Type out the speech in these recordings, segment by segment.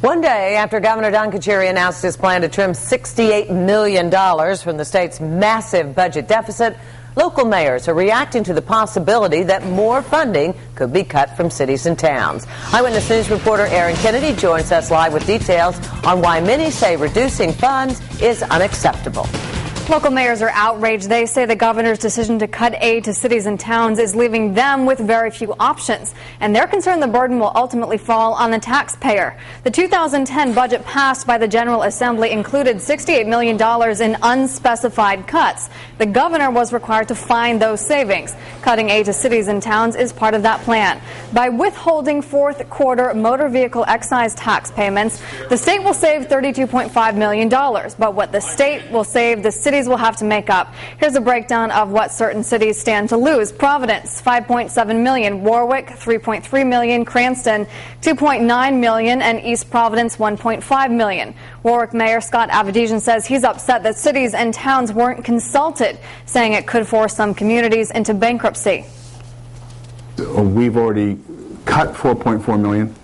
One day after Governor Don Carcieri announced his plan to trim $68 million from the state's massive budget deficit, local mayors are reacting to the possibility that more funding could be cut from cities and towns. Eyewitness News reporter Aaron Kennedy joins us live with details on why many say reducing funds is unacceptable. Local mayors are outraged. They say the governor's decision to cut aid to cities and towns is leaving them with very few options. And they're concerned the burden will ultimately fall on the taxpayer. The 2010 budget passed by the General Assembly included $68 million in unspecified cuts. The governor was required to find those savings. Cutting aid to cities and towns is part of that plan. By withholding fourth quarter motor vehicle excise tax payments, the state will save $32.5 million. But what the state will save, the cities will have to make up. Here's a breakdown of what certain cities stand to lose. Providence, $5.7 million. Warwick, $3.3 million. Cranston, $2.9 million. And East Providence, $1.5 million. Warwick Mayor Scott Avedisian says he's upset that cities and towns weren't consulted, saying it could force some communities into bankruptcy. We've already cut $4.4 million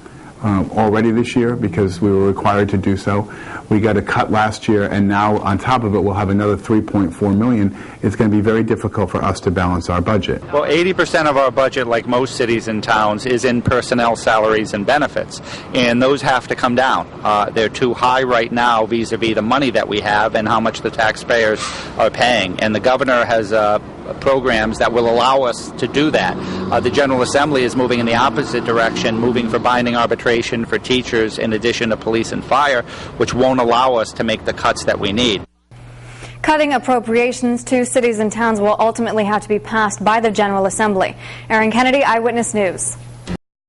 already this year because we were required to do so. We got a cut last year, and now on top of it we'll have another $3.4 million. It's going to be very difficult for us to balance our budget. Well, 80% of our budget, like most cities and towns, is in personnel, salaries, and benefits, and those have to come down. They're too high right now vis-a-vis the money that we have and how much the taxpayers are paying, and the governor has programs that will allow us to do that. The General Assembly is moving in the opposite direction, moving for binding arbitration for teachers in addition to police and fire, which won't allow us to make the cuts that we need. Cutting appropriations to cities and towns will ultimately have to be passed by the General Assembly. Aaron Kennedy, Eyewitness News.